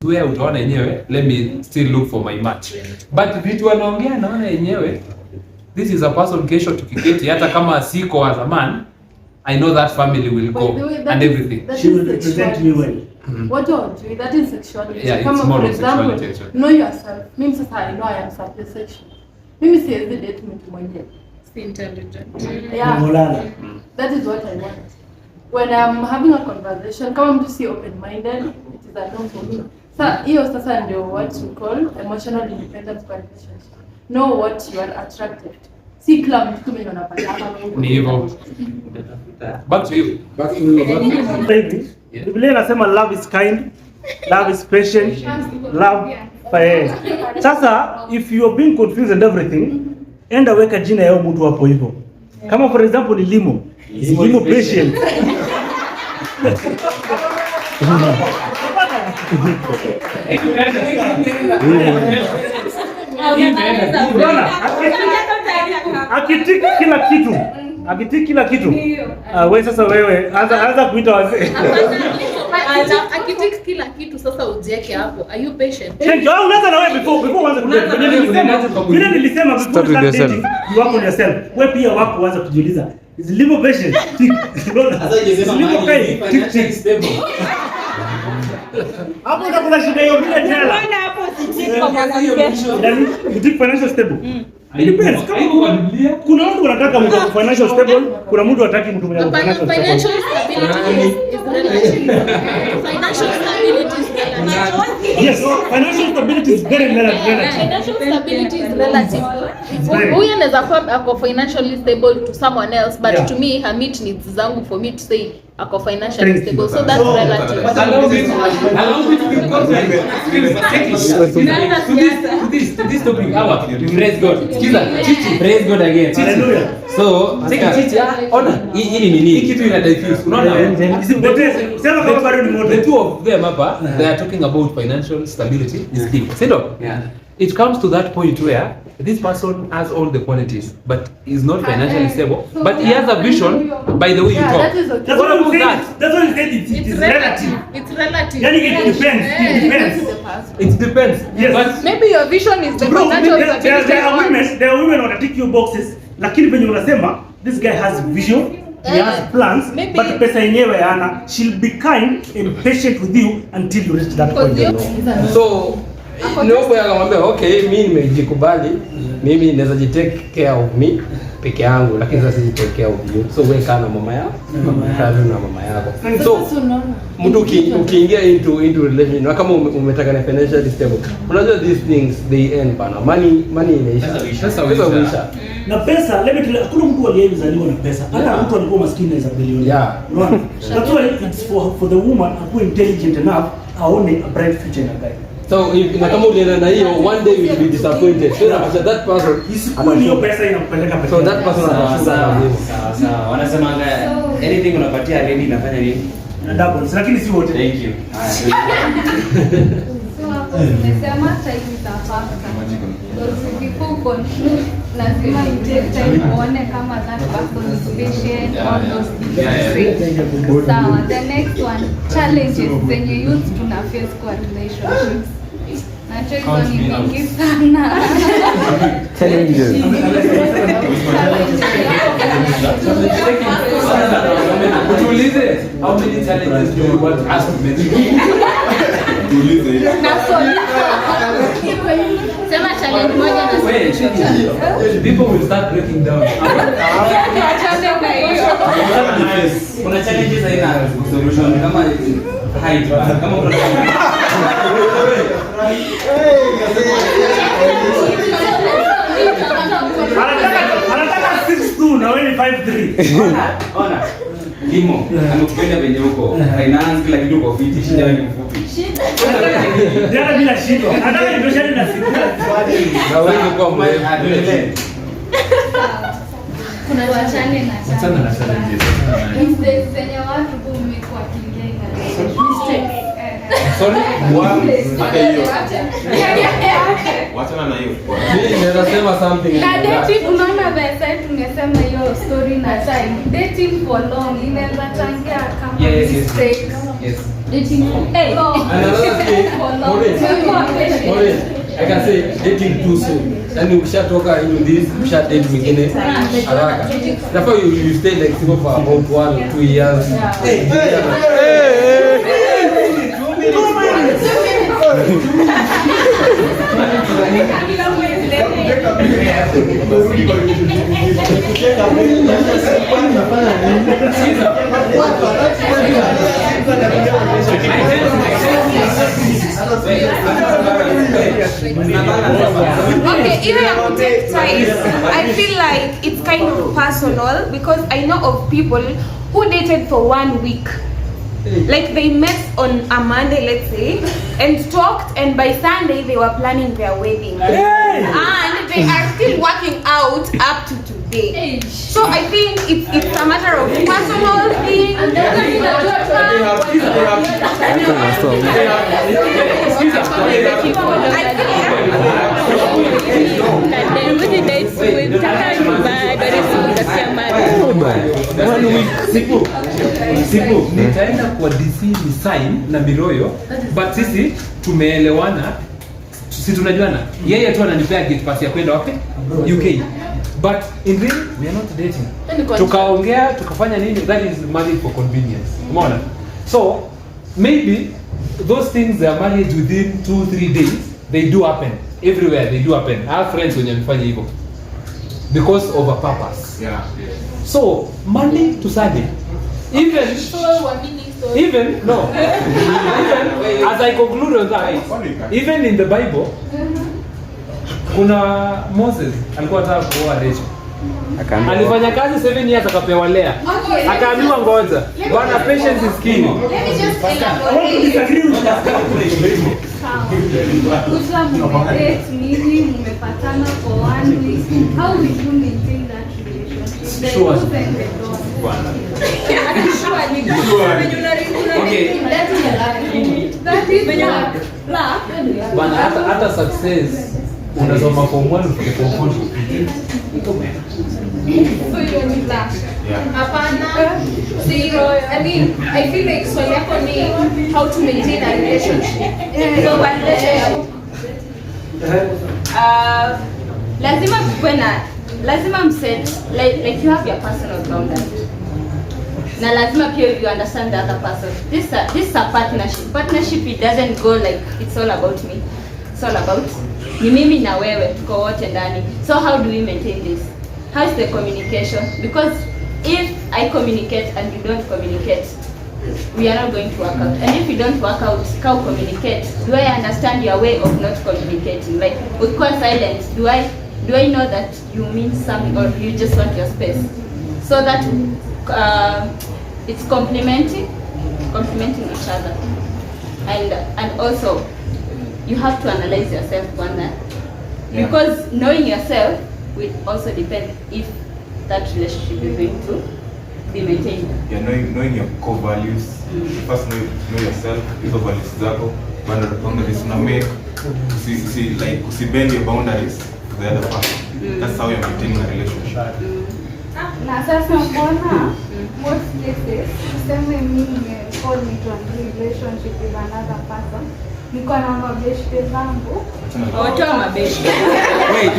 Wewe utaona yenyewe, let me still look for my match. But vitu wanaongea naona yenyewe, this is a person kesho tukiketi hata kama siko as a man, I know that family will go and everything. She will represent me well. What do you do? That is sexuality. Yeah, Kama it's more for of example, sexuality. know yourself. Mimi sasa I know I am sapiosexual. Mimi siwezi date mtu mwenyewe. Si intelligent. Yeah. Mulala. That is what I want. When I'm having a conversation, kama mtu si open-minded, it is a no for me. Hiyo sasa ndio what we call emotional independence by relationship. Know what you are attracted to. Si kila mtu mwenye unapata hapa Ni hivyo. Back to you. Baby, Biblia inasema love is kind, love is patient, love fair. Sasa if you are being confused and everything, enda weka jina yao mtu hapo hivyo. Kama for example ni Limo patient. Akitiki kila kitu. Wewe sasa wewe anza kuita wazee. Akitiki kila kitu sasa ujieke hapo. Are you patient? Ndio unaanza na wewe before uanze kudate. Mimi nilisema before dating you work on yourself. Wewe pia wako uanze kujiuliza. Is Limo patient? Sasa ijisema stable. Hapo ndo kuna shida hiyo bila jela. Mbona hapo sitiki kwa mwanamke? Ndio financial stable. It depends. Kuna mtu anataka mtu financial stable, kuna mtu hataki mtu mwenye financial stability is relative. Financial stability is relative. Yes, financial stability is very relative. Financial stability is relative. Huyu anaweza kuwa ako financially stable to someone else, but to me her meet needs zangu for me to say ako financially stable, so that's relative. Allow me to be confident. This topic, praise God. Chichi, praise God again. Hallelujah. So, Chichi, ona, hii ni nini? Hii kitu ina diffuse. Unaona? Sema kama bado ni moto. The two of them hapa, they are talking about financial stability is key. Sindo? Yeah. It comes to that point where this person has all the qualities, but is not financially stable, but he has a vision by the way you talk. That is okay. That's what I'm saying. That's what I'm saying. It is relative. It's relative. Yani it depends. It depends. It depends. Yes. But Maybe your vision is the Bro, financial there are women wanna tick your boxes, lakini venye unasema this guy has vision, he has plans, maybe, but pesa yenyewe hana. She'll be kind and patient with you until you reach that point. So ndio akamwambia okay, mimi nimejikubali, mimi naweza jitake care of me peke yangu, lakini sasa si take care of you. So wewe kana mama yako, na mama yako. So mtu ukiingia into relation kama umetaka na financially stable, unajua these things they end bana. Money inaisha. Sasa unaisha. Na pesa, let me tell you, hakuna mtu aliyezaliwa na pesa. Hata mtu alikuwa maskini na bilioni. Yeah. Unaona? That's why it's for the woman who intelligent enough aone a bright future in a guy. So if na kama ulienda na hiyo, one day you will be disappointed. So that person isikuwe hiyo pesa inakupeleka pesa. So that person Sawa. Wanasema anything unapatia lady inafanya nini? Na doubles, lakini si wote. Thank you. So hapo nimesema time itapaka. Because before conclude, lazima you take time uone kama that person is patient, all those things. Sawa, the next one, challenges zenye youth tuna face kwa relationships. Na hizo ni mingi sana. challenges. utuulize, how many challenges do you want us to mention? Sema challenge moja na People will start breaking down. Kuna challenges haina solution kama height kama kuna Anataka 6'2" na wewe ni 5'3". Ona. Limo, amekupenda venye huko. Finance kila kitu kwa fiti, shida wewe ni mfupi. Ndio bila shida. Anataka ndio shida na siku. Na wewe kwa mrefu. Kuna wachane na challenges. Mistakes zenye watu kumekuwa kingenga. Mistakes. Sorry? Hata hiyo. Wachana na hiyo. Mimi naweza sema something. Na dating unaona vile tungesema hiyo story na time. Dating for long inaweza changia kama Yes. mistake. Yes. Dating. Hey. Another thing, Maureen, I can say dating too soon. Then you ukishatoka into this, date mwingine haraka. Therefore you stay like single for about 1 or 2 years. Okay, even I take ties, I feel like it's kind of personal because I know of people who dated for 1 week. Like they met on a Monday, let's say, and talked, and by Sunday they were planning their wedding. And they are still working out up to today. So I think it's a matter of personal thing. Sipo, nitaenda kwa DC ni sign na Miroyo, but sisi tumeelewana, sisi tunajuana. Yeye tu ananipea gate pass ya kwenda wapi? UK. But in real, we are not dating. Tukaongea, tukafanya nini? That is marriage for convenience. Umeona? So, maybe those things are marriage within 2-3 days, they do happen. Everywhere they do happen. I have friends wenye wamefanya hivyo. Because of a purpose. Yeah. So, Monday to Sunday. Even as I conclude on that, even in the Bible, kuna Moses alikuwa anataka kuoa Rachel. Alifanya kazi 7 years akapewa Lea. Akaambiwa ngoja. Bwana, patience is king. Let me just elaborate. Nini mmepatana for 1 week. How will you maintain that relationship? Sure. Bwana, hata success unasoma form 1 ufike form 4. So you only laugh. Hapana. See, I mean, I feel like swali yako ni how to maintain a relationship. So one relationship. Lazima mset like you have your personal boundaries. Na lazima pia you understand the other person. This is a partnership. Partnership, it doesn't go like it's all about me. It's all about ni mimi na wewe tuko wote ndani. So how do we maintain this? How is the communication? Because if I communicate and you don't communicate, we are not going to work out. And if you don't work out, how communicate? Do I understand your way of not communicating? Like, ukikuwa silent, do I know that you mean something or you just want your space? So that it's complementing each other. And also, you have to analyze yourself one. Because knowing yourself will also depend if that relationship is going to be maintained. Yeah, knowing your core values. First know yourself, hizo values zako, boundaries una make. Usibend your boundaries to the other person. That's how you're maintaining a relationship. Na sasa mbona most cases tuseme mimi fall into a relationship with another person, niko na mabeshte zangu. Watoa mabeshte. Wait.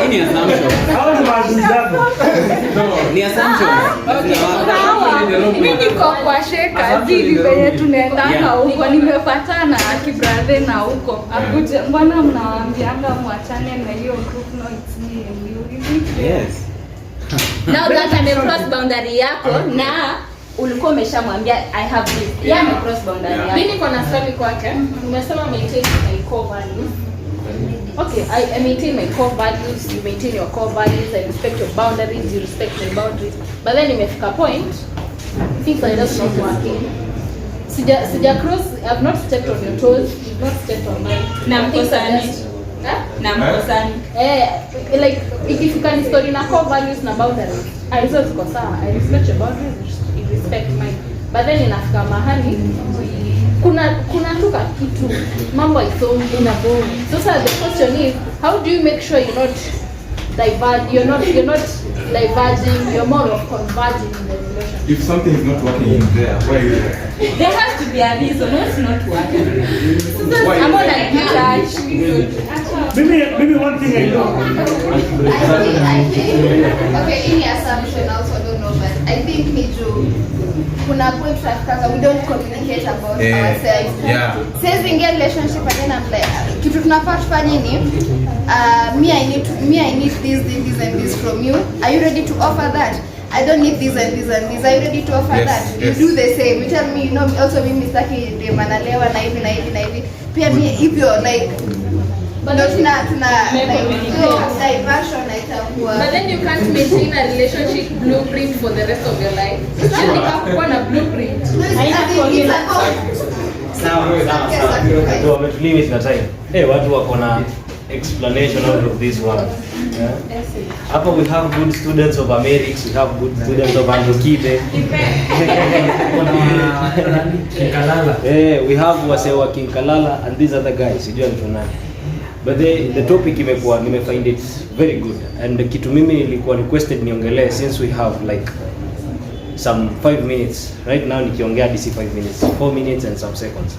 Any assumption? Hao ni maadui zako. No, ni assumption. Mimi niko kwa sheka zili venye tunaendanga huko, nimepatana kibrathe na huko. Akuje, mbona mnawaambianga muachane na hiyo group? No, it's me and you. Yes. Now that amecross boundary yako na ulikuwa umeshamwambia I have this. Yeah, amecross boundary yako. Mimi niko na swali kwake. Umesema maintain my core values. Okay, I maintain my core values, you maintain your core values, I respect your boundaries, you respect my boundaries. But then imefika point, things are just not working. Sija cross, I've not stepped on your toes, you've not stepped on mine. Na mkosani. Like ikifika ni story na core values na boundaries, hizo ziko sawa. I respect your boundaries, you respect mine. But then inafika mahali kuna tuka kitu mambo isongi na bomu. So the question is, how do you make sure you're not diverging, you're more of converging in the relationship? If something is not working in there, why are you there? There has to be a reason, no, it's not work. I'm on a detached. Maybe one thing I know. I think, okay, any assumption also, I don't know, but I think me too. Kuna point tunafika, we don't communicate about ourselves. Yeah. Says in a relationship and then I'm like, kitu tunafaa tufanye ni me I need this and this from you. Are you ready to offer that? I don't need this and this and this. Are you ready to offer that? You do the same. You tell me, you know, also mimi sitaki dem analewa na hivi na hivi na hivi. Pia mimi hivyo like but tuna diversion itakuwa. But then you can't maintain a relationship blueprint for the rest of your life. You have one a blueprint. So wametulimit na time. Watu wako na explanation out of this one. Hapa we have good students of Americs, we have good students of Andokibe. We have wase wa Kinkalala and these other guys. Sijui nani. But the topic nime find it very good, and kitu mimi nilikuwa requested niongelee since we have like some 5 minutes right now, nikiongea DC 5 minutes, 4 minutes and some seconds.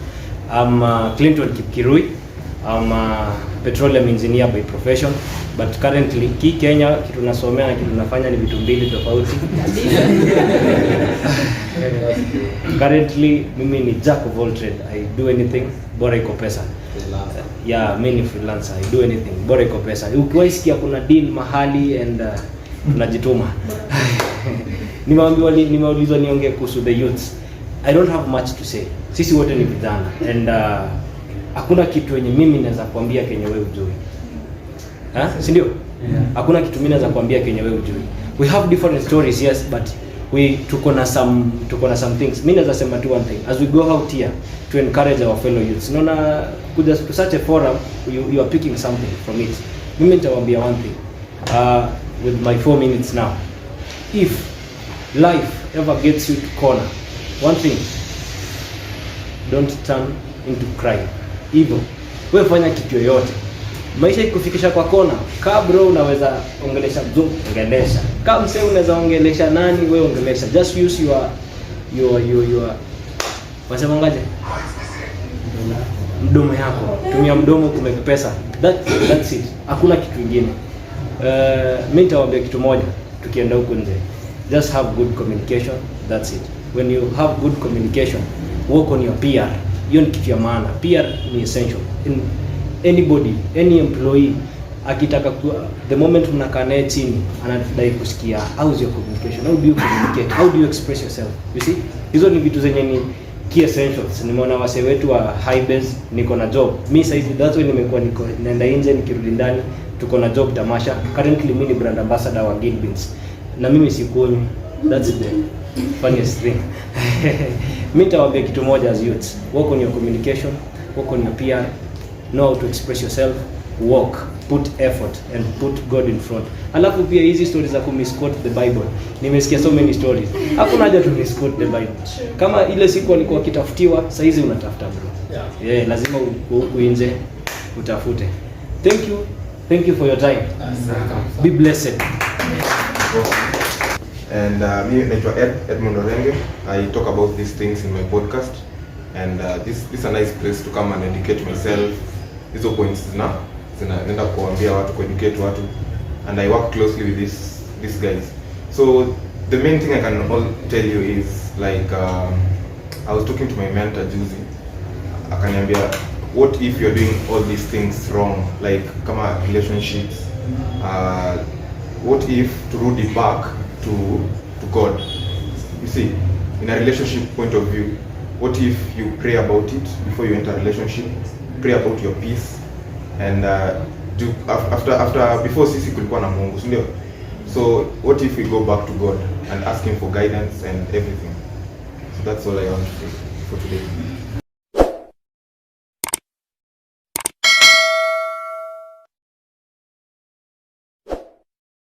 I'm Clinton Kipkirui. I'm a petroleum engineer by profession, but currently Kenya kitu nasomea na kitu nafanya ni vitu mbili tofauti. Currently mimi ni jack of all trade. I do anything bora iko pesa. Yeah, mimi ni freelancer. I do anything bora iko pesa. Ukiwaisikia kuna deal mahali and tunajituma. Nimeulizwa niongee kuhusu the youths. I don't have much to say. Sisi wote ni vijana and hakuna kitu yenye mimi naweza kuambia Kenya wewe ujui. Si ndio? Hakuna kitu mimi naweza kuambia Kenya wewe ujui. We have different stories, yes, but tuko na some things. Mimi naweza sema tu one thing. As we go out here to encourage our fellow youths. Unaona kuja to such a forum, you are picking something from it. Mimi nitawaambia one thing. With my 4 minutes now. If life ever gets you to corner, one thing, don't turn into crime. Hivyo wewe fanya kitu yoyote. Maisha ikufikisha kwa kona. Ka bro unaweza ongelesha mzungu, ongelesha. Kama msee unaweza ongelesha nani, wewe ongelesha. Just use your wasema ngaje? Mdomo yako. Tumia mdomo kumeka pesa. That's it. Hakuna kitu kingine. Mimi nitawaambia kitu moja tukienda huko nje. Just have good communication. That's it. When you have good communication, work on your PR. Hiyo ni kitu ya maana. PR ni essential. In anybody, any employee akitaka the moment mnakaa naye chini anadai kusikia how is your communication, how do you communicate, how do you express yourself. You see, hizo ni vitu zenye ni key essentials. Nimeona wase wetu wa high base, niko na job mimi sasa hivi, that's why niko naenda nje, nikirudi ndani tuko na job tamasha. Currently mimi ni brand ambassador wa Gilbins na mimi sikunywi. That's the funniest thing. Mimi nitawaambia kitu moja as youths, work on your communication, work on your PR, know how to express yourself, work, put effort and put God in front. Alafu pia hizi stories za kumisquote the Bible. Nimesikia so many stories. Hakuna haja tu misquote the Bible. Kama ile siku alikuwa kitafutiwa, sasa hizi unatafuta bro. Yeah, lazima uinze utafute. Thank you for your time. Be blessed. And me naitwa Edmund Orenge. I talk about these things in my podcast, and this is a nice place to come and educate myself. Hizo points naenda kuambia watu, educate watu, and I work closely with these guys. So the main thing I can tell you is like I was talking to my mentor Juzi. Akaniambia, what if you're doing all these things wrong, like kama relationships, what if turudi back to God. You see, in a relationship point of view, what if you pray about it before you enter a relationship, pray about your peace, and before sisi kulikuwa na Mungu, ndio? So what if we go back to God and ask him for guidance and everything? So that's all I want to say for today.